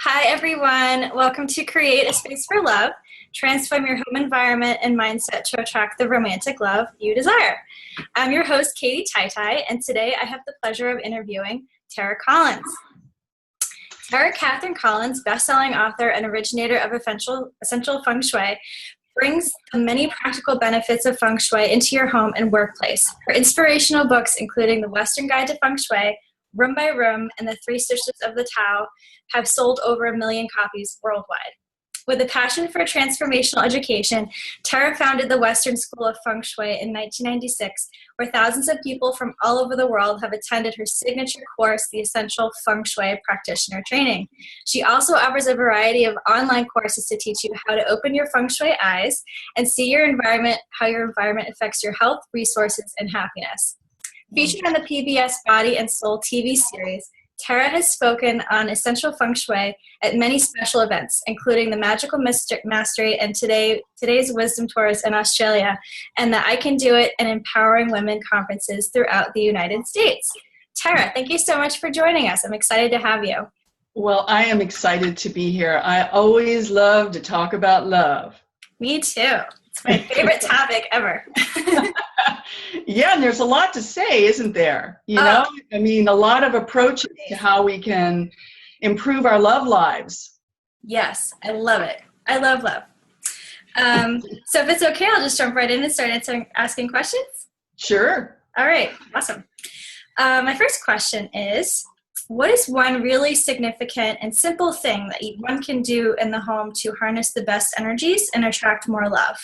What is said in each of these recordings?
Hi, everyone. Welcome to Create a Space for Love. Transform your home environment and mindset to attract the romantic love you desire. I'm your host, Katie Tai, and today I have the pleasure of interviewing Terah Collins. Terah Kathryn Collins, best-selling author and originator of Essential Feng Shui, brings the many practical benefits of Feng Shui into your home and workplace. Her inspirational books, including The Western Guide to Feng Shui, Room by Room, and The Three Sisters of the Tao, have sold over 1 million copies worldwide. With a passion for transformational education, Terah founded the Western School of Feng Shui in 1996, where thousands of people from all over the world have attended her signature course, the Essential Feng Shui Practitioner Training. She also offers a variety of online courses to teach you how to open your Feng Shui eyes and see your environment, how your environment affects your health, resources, and happiness. Featured on the PBS Body and Soul TV series, Terah has spoken on Essential Feng Shui at many special events, including the Magical Mastery and today's Wisdom Tours in Australia, and the I Can Do It and Empowering Women conferences throughout the United States. Terah, thank you so much for joining us. I'm excited to have you. Well, I am excited to be here. I always love to talk about love. Me too. It's my favorite topic ever. Yeah, and there's a lot to say, isn't there? You know, I mean, a lot of approaches to how we can improve our love lives. Yes, I love it. I love love. So if it's okay, I'll just jump right in and start asking questions. Sure. All right, awesome. My first question is, what is one really significant and simple thing that one can do in the home to harness the best energies and attract more love?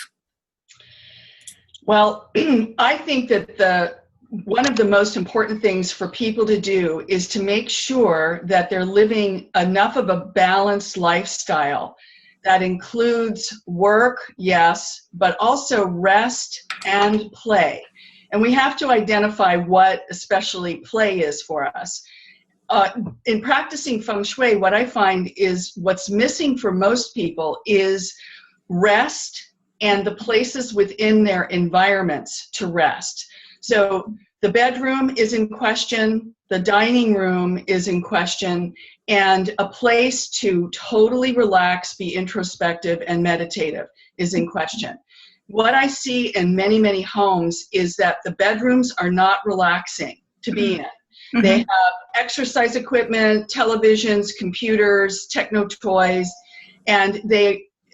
Well, I think that one of the most important things for people to do is to make sure that they're living enough of a balanced lifestyle that includes work, yes, but also rest and play. And we have to identify what especially play is for us. In practicing Feng Shui, what I find is what's missing for most people is rest and the places within their environments to rest. So the bedroom is in question, the dining room is in question, and a place to totally relax, be introspective, and meditative is in question. What I see in many, many homes is that the bedrooms are not relaxing to be in. Mm-hmm. They have exercise equipment, televisions, computers, techno toys, and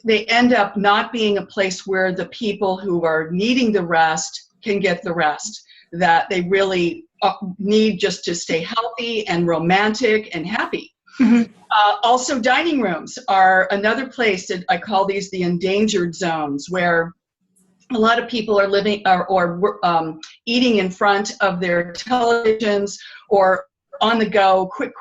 they end up not being a place where the people who are needing the rest can get the rest that they really need just to stay healthy and romantic and happy. Mm-hmm. Also, dining rooms are another place that I call these the endangered zones, where a lot of people are living or eating in front of their televisions or on the go, quick.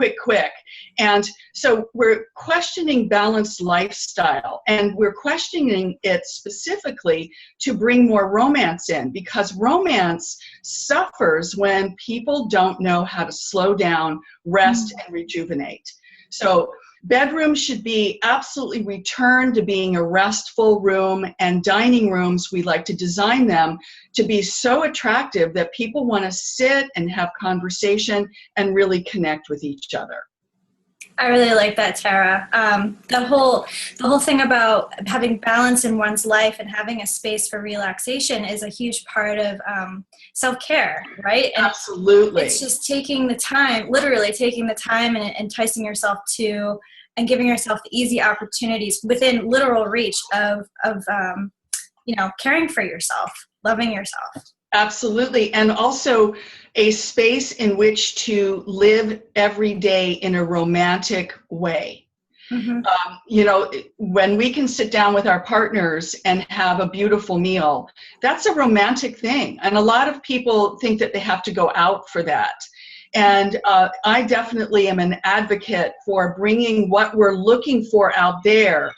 And so we're questioning balanced lifestyle, and we're questioning it specifically to bring more romance in, because romance suffers when people don't know how to slow down, rest, and rejuvenate. So bedrooms should be absolutely returned to being a restful room, and dining rooms, we like to design them to be so attractive that people want to sit and have conversation and really connect with each other. I really like that, Terah. The whole thing about having balance in one's life and having a space for relaxation is a huge part of self-care, right? And absolutely. It's just taking the time, literally taking the time and enticing yourself to, and giving yourself the easy opportunities within literal reach of caring for yourself, loving yourself. Absolutely. And also a space in which to live every day in a romantic way. Mm-hmm. When we can sit down with our partners and have a beautiful meal, that's a romantic thing. And a lot of people think that they have to go out for that. And I definitely am an advocate for bringing what we're looking for out there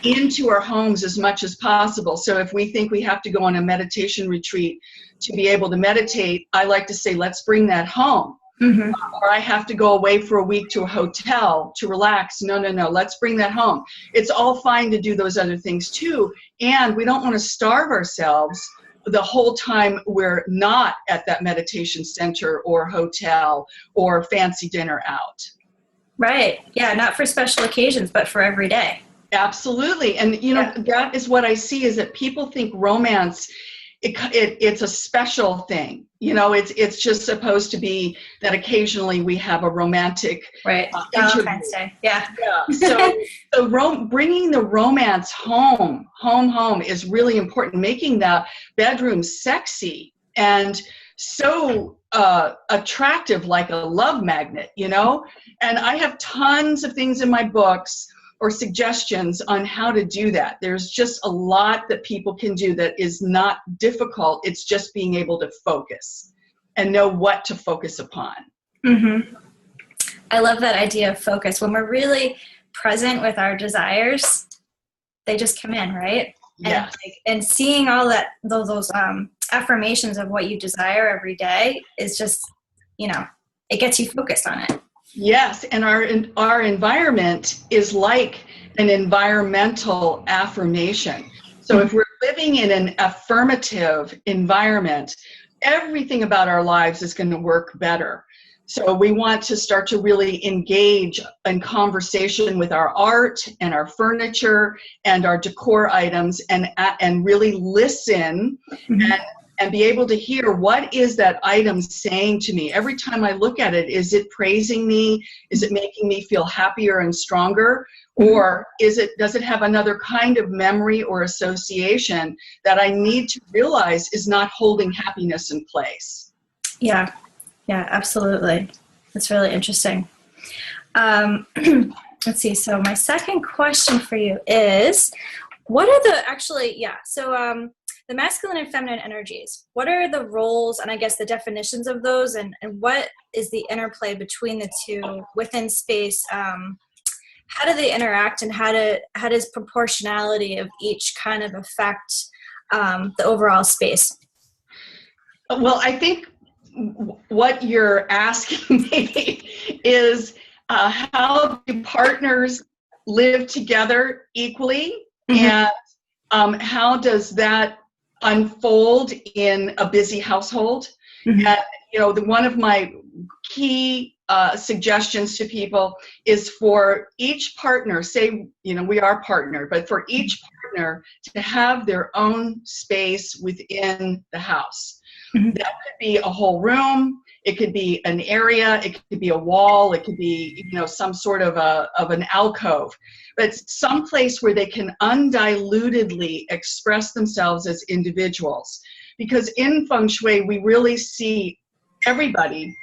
into our homes as much as possible. So if we think we have to go on a meditation retreat to be able to meditate, I like to say, let's bring that home. Mm-hmm. Or I have to go away for a week to a hotel to relax. No, let's bring that home. It's all fine to do those other things too. And we don't want to starve ourselves the whole time we're not at that meditation center or hotel or fancy dinner out. Right. Yeah. Not for special occasions, but for every day. Absolutely. And, that is what I see, is that people think romance, it's a special thing. It's just supposed to be that occasionally we have a romantic Right. interview. Valentine's Day. Yeah. So bringing the romance home is really important. Making the bedroom sexy and so attractive, like a love magnet, And I have tons of things in my books or suggestions on how to do that. There's just a lot that people can do that is not difficult. It's just being able to focus and know what to focus upon. Mm-hmm. I love that idea of focus. When we're really present with our desires, they just come in, right? Yes. And seeing all those affirmations of what you desire every day is just, it gets you focused on it. Yes, and our environment is like an environmental affirmation. So if we're living in an affirmative environment, everything about our lives is going to work better. So we want to start to really engage in conversation with our art and our furniture and our decor items, and really listen and be able to hear, what is that item saying to me? Every time I look at it, is it praising me? Is it making me feel happier and stronger? Or does it have another kind of memory or association that I need to realize is not holding happiness in place? Yeah, absolutely. That's really interesting. Let's see. So my second question for you is, what are the masculine and feminine energies, what are the roles and I guess the definitions of those, and what is the interplay between the two within space? How do they interact, and how does proportionality of each kind of affect the overall space? Well, I think what you're asking me is how do partners live together equally, and how does that unfold in a busy household? And one of my key suggestions to people is for each partner, say we are partner, but for each partner to have their own space within the house. That could be a whole room, it could be an area, it could be a wall, it could be some sort of an alcove, but some place where they can undilutedly express themselves as individuals. Because in Feng Shui, we really see everybody,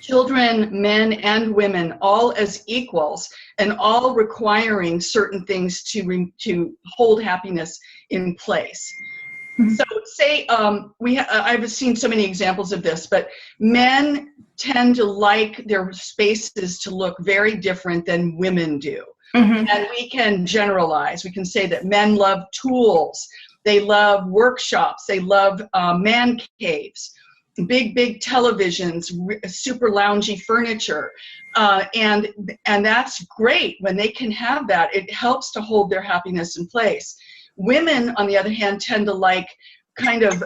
children, men and women, all as equals, and all requiring certain things to hold happiness in place. So say I've seen so many examples of this, but men tend to like their spaces to look very different than women do. And we can generalize. We can say that men love tools, they love workshops, they love man caves, big televisions, super loungy furniture, and that's great when they can have that. It helps to hold their happiness in place. Women, on the other hand, tend to like kind of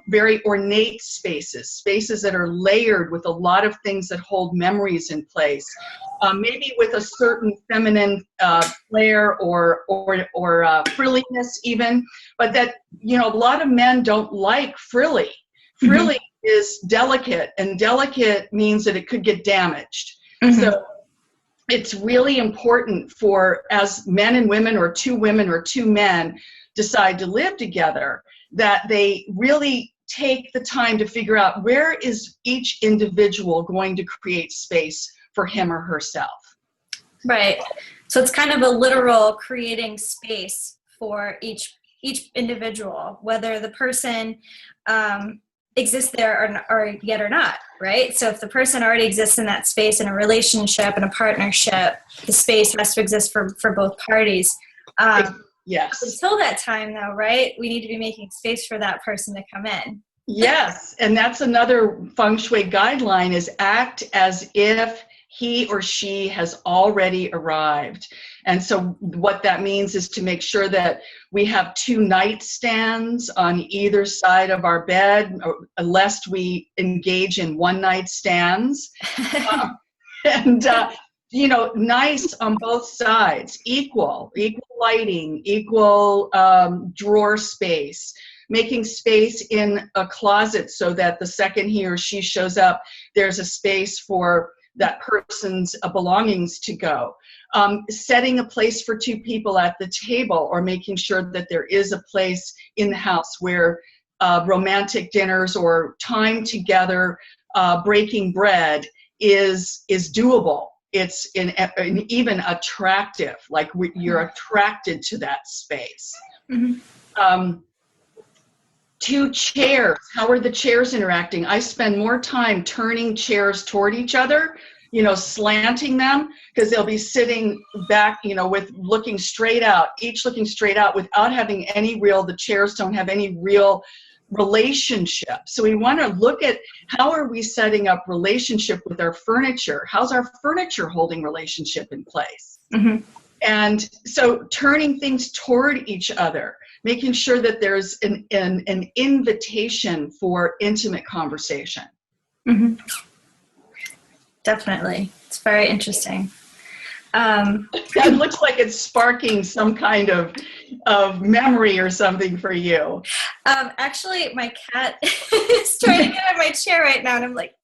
very ornate spaces that are layered with a lot of things that hold memories in place, maybe with a certain feminine flair or frilliness even, but that a lot of men don't like frilly. Frilly is delicate, and delicate means that it could get damaged. So it's really important for, as men and women or two men decide to live together, that they really take the time to figure out where is each individual going to create space for him or herself. Right. So it's kind of a literal creating space for each individual, whether the person exists there or yet or not, right? So if the person already exists in that space, in a relationship, in a partnership, the space has to exist for both parties. Yes. Until that time, though, right? We need to be making space for that person to come in. Yes, and that's another Feng Shui guideline, is act as if he or she has already arrived. And so what that means is to make sure that we have 2 nightstands on either side of our bed, lest we engage in one-night stands. And nice on both sides, equal lighting, equal drawer space, making space in a closet so that the second he or she shows up, there's a space for that person's belongings to go. Setting a place for two people at the table, or making sure that there is a place in the house where romantic dinners or time together, breaking bread is doable. It's even attractive, like you're attracted to that space. Mm-hmm. Two chairs, how are the chairs interacting? I spend more time turning chairs toward each other, slanting them, because they'll be sitting back, with looking straight out, each looking straight out without having the chairs don't have any real relationship. So we want to look at how are we setting up relationship with our furniture? How's our furniture holding relationship in place? Mm-hmm. And so turning things toward each other, making sure that there's an invitation for intimate conversation. Mm-hmm. Definitely. It's very interesting. That looks like it's sparking some kind of memory or something for you. Actually, my cat is trying to get out of my chair right now, and I'm like,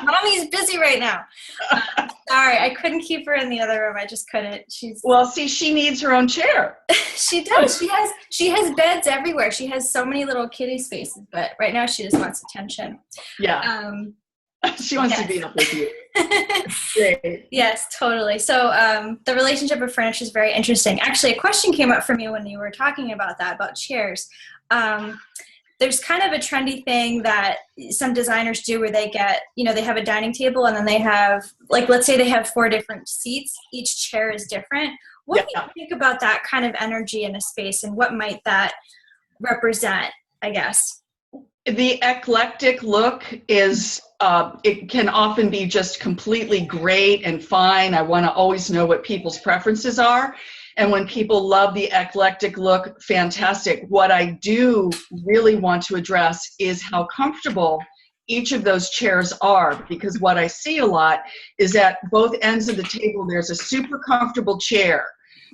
Mommy's busy right now. Sorry, I couldn't keep her in the other room. I just couldn't. Well, see, she needs her own chair. She does. She has beds everywhere. She has so many little kitty spaces, but right now she just wants attention. Yeah. She wants to be up with you. Great. Yes, totally. So the relationship with furniture is very interesting. Actually, a question came up for me when you were talking about that, about chairs. There's kind of a trendy thing that some designers do where they get, they have a dining table and then they have, like, let's say they have 4 different seats. Each chair is different. What do you think about that kind of energy in a space, and what might that represent, I guess? The eclectic look is, it can often be just completely great and fine. I want to always know what people's preferences are. And when people love the eclectic look, fantastic. What I do really want to address is how comfortable each of those chairs are, because what I see a lot is at both ends of the table, there's a super comfortable chair.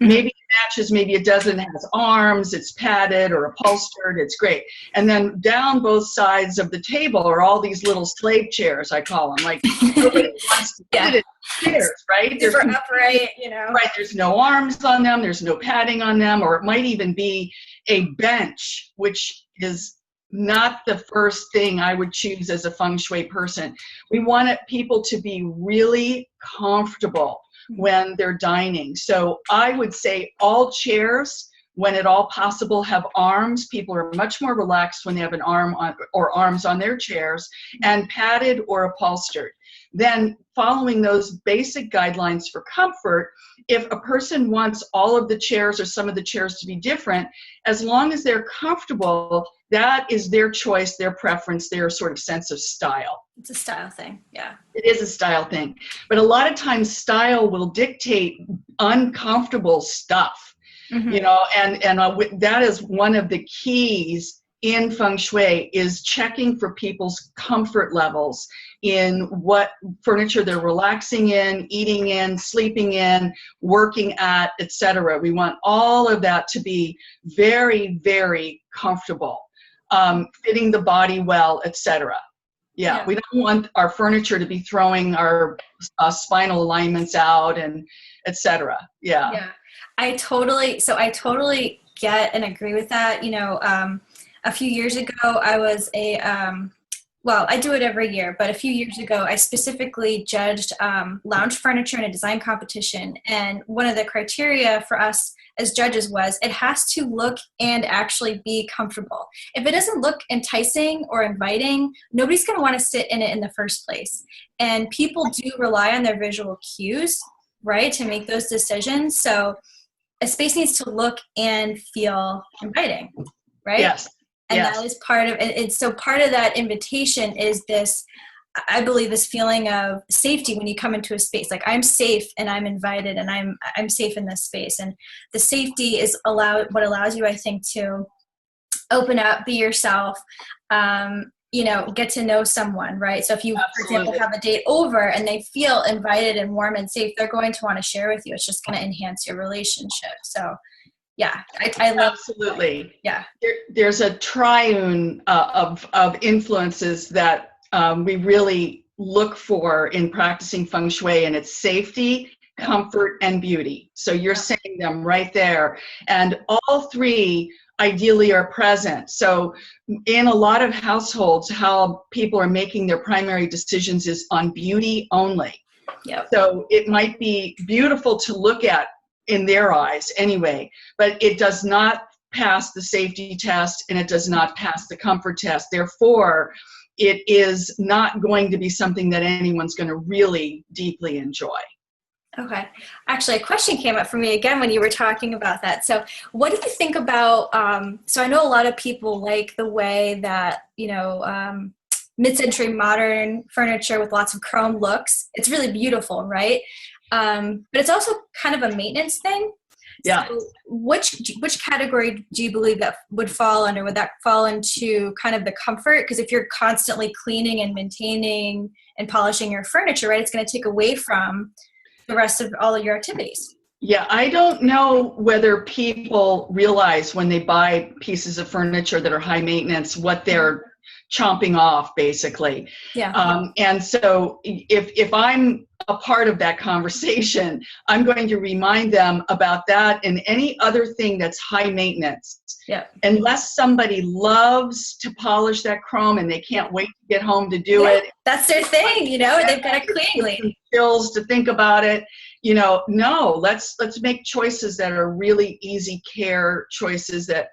Maybe it matches, maybe it doesn't, it has arms, it's padded or upholstered, it's great. And then down both sides of the table are all these little slave chairs, I call them. Like, nobody wants to sit in chairs, right? Super upright, Right, there's no arms on them, there's no padding on them, or it might even be a bench, which is not the first thing I would choose as a Feng Shui person. We want people to be really comfortable when they're dining. So I would say all chairs, when at all possible, have arms. People are much more relaxed when they have an arm on, or arms on their chairs, and padded or upholstered. Then following those basic guidelines for comfort, if a person wants all of the chairs or some of the chairs to be different, as long as they're comfortable, that is their choice, their preference, their sort of sense of style. It's a style thing, yeah. It is a style thing. But a lot of times style will dictate uncomfortable stuff, and that is one of the keys in Feng Shui, is checking for people's comfort levels in what furniture they're relaxing in, eating in, sleeping in, working at, etc. We want all of that to be very, very comfortable, fitting the body well, etc. Yeah, we don't want our furniture to be throwing our spinal alignments out and etc. Yeah. I totally get and agree with that. A few years ago, I was I do it every year, but a few years ago, I specifically judged lounge furniture in a design competition. And one of the criteria for us as judges was it has to look and actually be comfortable. If it doesn't look enticing or inviting, nobody's going to want to sit in it in the first place. And people do rely on their visual cues, right, to make those decisions. So a space needs to look and feel inviting, right? Yes. And that is part of it. So part of that invitation is this, I believe, this feeling of safety when you come into a space. Like, I'm safe and I'm invited and I'm safe in this space. And the safety is what allows you, I think, to open up, be yourself, get to know someone, right? So if you, Absolutely. for example, have a date over and they feel invited and warm and safe, they're going to want to share with you. It's just going to enhance your relationship. So yeah, I love. Absolutely. Yeah. There's a triune of influences that we really look for in practicing Feng Shui, and it's safety, comfort, and beauty. So you're saying them right there. And all three ideally are present. So in a lot of households, how people are making their primary decisions is on beauty only. Yep. So it might be beautiful to look at in their eyes anyway, but it does not pass the safety test and it does not pass the comfort test. Therefore, it is not going to be something that anyone's going to really deeply enjoy. Okay. Actually, a question came up for me again when you were talking about that. So what do you think about, so I know a lot of people like the way that, mid-century modern furniture with lots of chrome looks. It's really beautiful, right? But it's also kind of a maintenance thing. Yeah. So which category do you believe that would fall under? Would that fall into kind of the comfort? Because if you're constantly cleaning and maintaining and polishing your furniture, right, it's going to take away from the rest of all of your activities. Yeah, I don't know whether people realize when they buy pieces of furniture that are high maintenance what they're chomping off, basically. Yeah. And so if I'm a part of that conversation, I'm going to remind them about that and any other thing that's high maintenance. Yeah. Unless somebody loves to polish that chrome and they can't wait to get home to do it. That's their thing, they've got to clean. Skills to think about it. No, let's make choices that are really easy care choices that,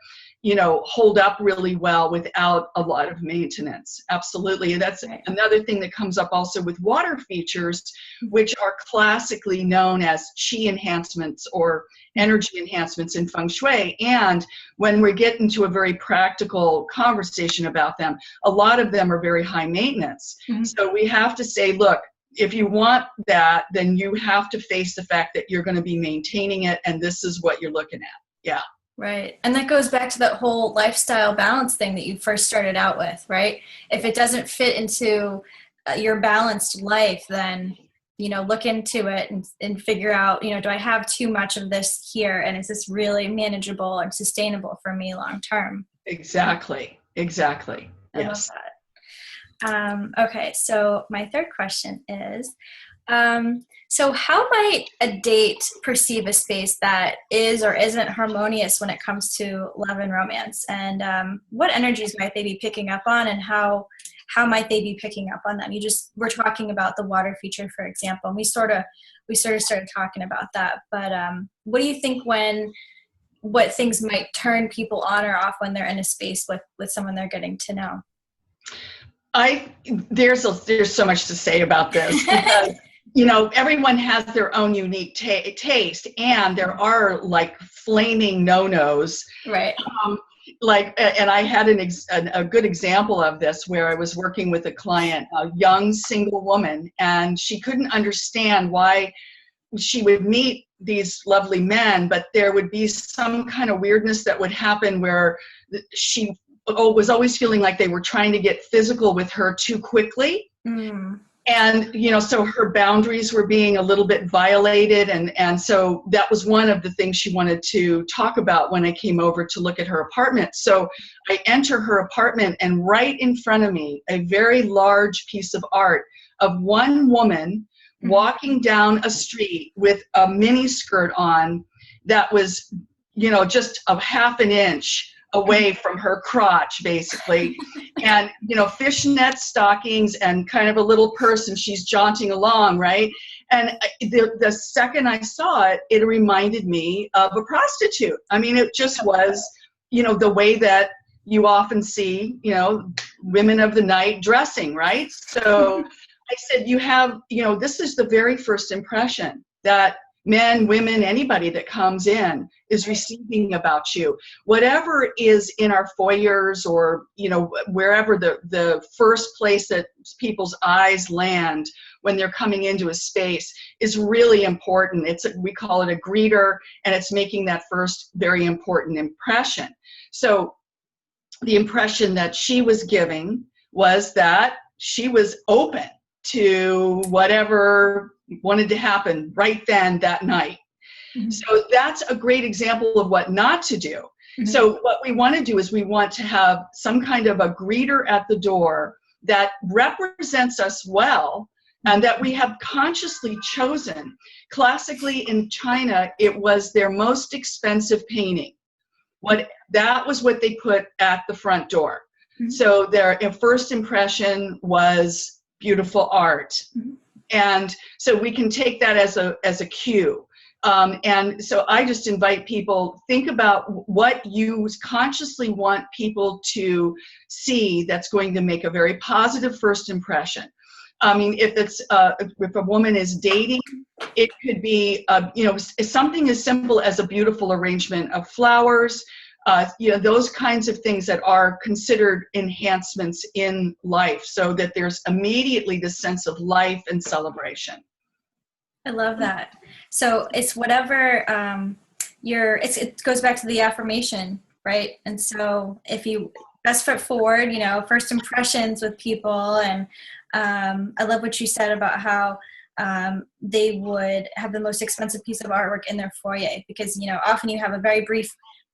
hold up really well without a lot of maintenance. Absolutely. That's another thing that comes up also with water features, which are classically known as qi enhancements or energy enhancements in Feng Shui. And when we get into a very practical conversation about them, a lot of them are very high maintenance. Mm-hmm. So we have to say, look, if you want that, then you have to face the fact that you're going to be maintaining it, and this is what you're looking at. Yeah. Right. And that goes back to that whole lifestyle balance thing that you first started out with, right? If it doesn't fit into your balanced life, then, look into it and figure out, do I have too much of this here? And is this really manageable and sustainable for me long term? Exactly. I love that. Okay, so my third question is, so how might a date perceive a space that is or isn't harmonious when it comes to love and romance? And what energies might they be picking up on, and how might they be picking up on them? We're talking about the water feature, for example, and we sort of started talking about that. But what do you think what things might turn people on or off when they're in a space with someone they're getting to know? There's so much to say about this because everyone has their own unique taste, and there are like flaming no-nos. Right. And I had a good example of this where I was working with a client, a young single woman, and she couldn't understand why she would meet these lovely men, but there would be some kind of weirdness that would happen where she was always feeling like they were trying to get physical with her too quickly. Mm. And, so her boundaries were being a little bit violated. And so that was one of the things she wanted to talk about when I came over to look at her apartment. So I enter her apartment, and right in front of me, a very large piece of art of one woman walking down a street with a mini skirt on that was, just a half an inch away from her crotch, basically, and fishnet stockings and kind of a little purse, and she's jaunting along, right? And the second I saw it, it reminded me of a prostitute. I mean, it just was, the way that you often see, women of the night dressing, right? So I said, this is the very first impression that men, women, anybody that comes in is receiving about you. Whatever is in our foyers or, wherever the first place that people's eyes land when they're coming into a space is really important. We call it a greeter, and it's making that first very important impression. So the impression that she was giving was that she was open to whatever wanted to happen right then that night. Mm-hmm. So that's a great example of what not to do. Mm-hmm. So what we want to do is we want to have some kind of a greeter at the door that represents us well and that we have consciously chosen. Classically in China, it was their most expensive painting. That was what they put at the front door. Mm-hmm. So their first impression was beautiful art. Mm-hmm. And so we can take that as a cue. And so I just invite people, think about what you consciously want people to see that's going to make a very positive first impression. I mean, if a woman is dating, it could be, something as simple as a beautiful arrangement of flowers, those kinds of things that are considered enhancements in life, so that there's immediately this sense of life and celebration. I love that. So it's whatever it goes back to the affirmation, right? And so if you best foot forward, first impressions with people. And I love what you said about how they would have the most expensive piece of artwork in their foyer, because, often you have a very brief,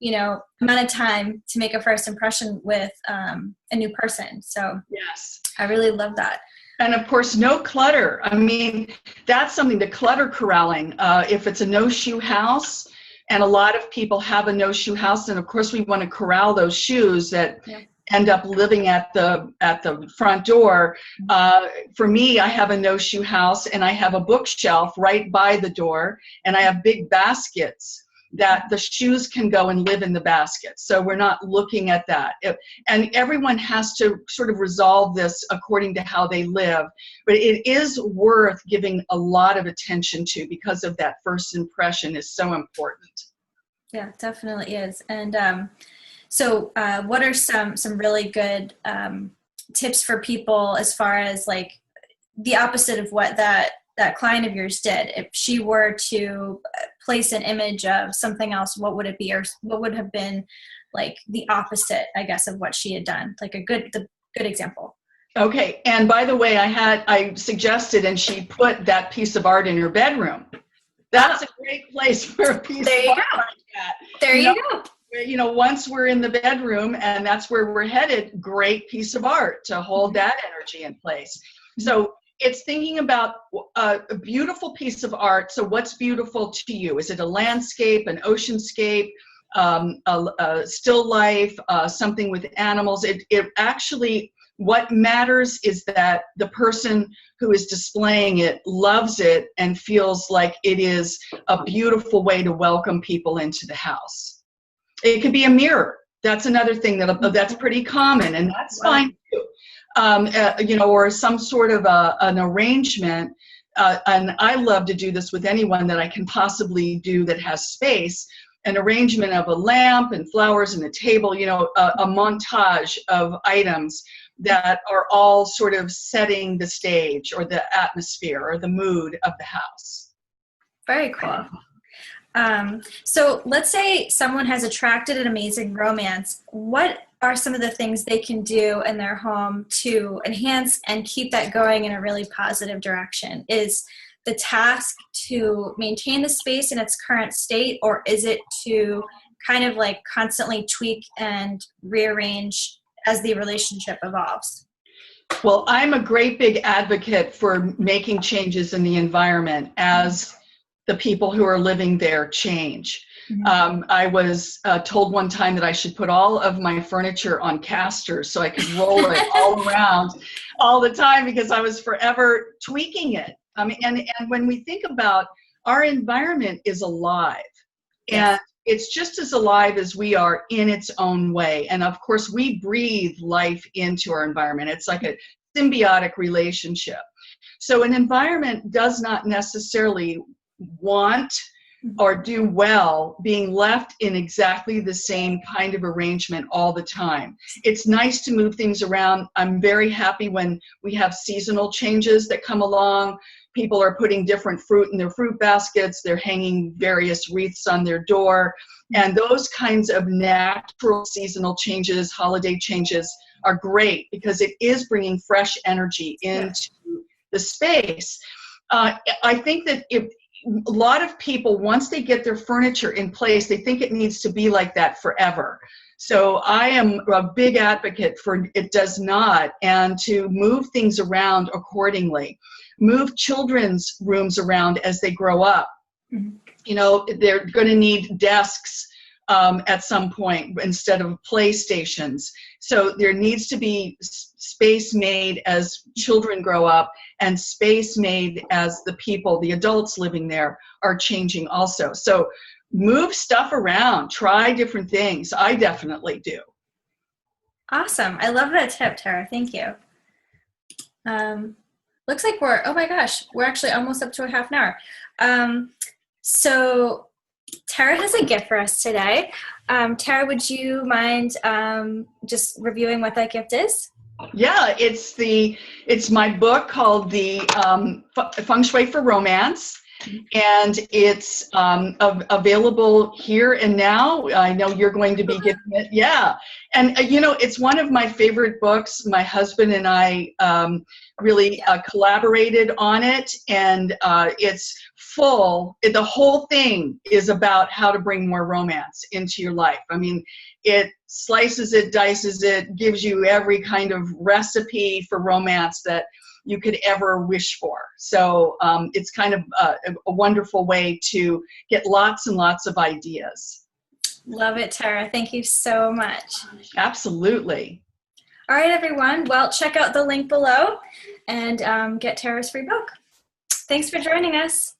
amount of time to make a first impression with a new person. So yes, I really love that. And of course, no clutter. I mean, that's something, the clutter corralling. If it's a no-shoe house, and a lot of people have a no-shoe house, then of course we want to corral those shoes that end up living at the front door. For me, I have a no-shoe house, and I have a bookshelf right by the door, and I have big baskets that the shoes can go and live in the basket. So we're not looking at that. And everyone has to sort of resolve this according to how they live. But it is worth giving a lot of attention to, because of that first impression is so important. Yeah, definitely is. And so what are some really good tips for people as far as like the opposite of what that client of yours did? If she were to place an image of something else, what would it be, or what would have been like the opposite, I guess, of what she had done? Like the good example. Okay. And by the way, I suggested, and she put that piece of art in her bedroom. That's a great place for a piece of art like that. There you go. Once we're in the bedroom and that's where we're headed, great piece of art to hold that energy in place. So it's thinking about a beautiful piece of art. So what's beautiful to you? Is it a landscape, an oceanscape, a still life, something with animals? It actually, what matters is that the person who is displaying it loves it and feels like it is a beautiful way to welcome people into the house. It could be a mirror. That's another thing that's pretty common, and that's fine too. Or some sort of an arrangement. And I love to do this with anyone that I can possibly do that has space. An arrangement of a lamp and flowers and a table, a montage of items that are all sort of setting the stage or the atmosphere or the mood of the house. Very cool. So let's say someone has attracted an amazing romance. What are some of the things they can do in their home to enhance and keep that going in a really positive direction? Is the task to maintain the space in its current state, or is it to kind of like constantly tweak and rearrange as the relationship evolves? Well, I'm a great big advocate for making changes in the environment as the people who are living there change. Mm-hmm. I was told one time that I should put all of my furniture on casters so I could roll it all around all the time, because I was forever tweaking it. And when we think about our environment is alive, and it's just as alive as we are in its own way. And of course, we breathe life into our environment. It's like a symbiotic relationship. So an environment does not necessarily want or do well being left in exactly the same kind of arrangement all the time. It's nice to move things around. I'm very happy when we have seasonal changes that come along. People are putting different fruit in their fruit baskets. They're hanging various wreaths on their door. And those kinds of natural seasonal changes, holiday changes, are great because it is bringing fresh energy into the space. I think that if a lot of people, once they get their furniture in place, they think it needs to be like that forever. So I am a big advocate for it does not, and to move things around accordingly. Move children's rooms around as they grow up. Mm-hmm. You know, they're going to need desks at some point instead of PlayStations. So there needs to be space made as children grow up, and space made as the people, the adults living there, are changing also. So move stuff around, try different things. I definitely do. Awesome. I love that tip, Terah. Thank you. Looks like oh my gosh, we're actually almost up to a half an hour. So Terah has a gift for us today. Terah, would you mind just reviewing what that gift is? Yeah, it's my book called the Feng Shui for Romance, and it's available here and now. I know you're going to be getting it. Yeah, and you know, it's one of my favorite books. My husband and I really collaborated on it, and it's full. The whole thing is about how to bring more romance into your life. I mean, it slices it, dices it, gives you every kind of recipe for romance that you could ever wish for. So it's kind of a wonderful way to get lots and lots of ideas. Love it, Terah. Thank you so much. Absolutely. All right, everyone. Well, check out the link below and get Terah's free book. Thanks for joining us.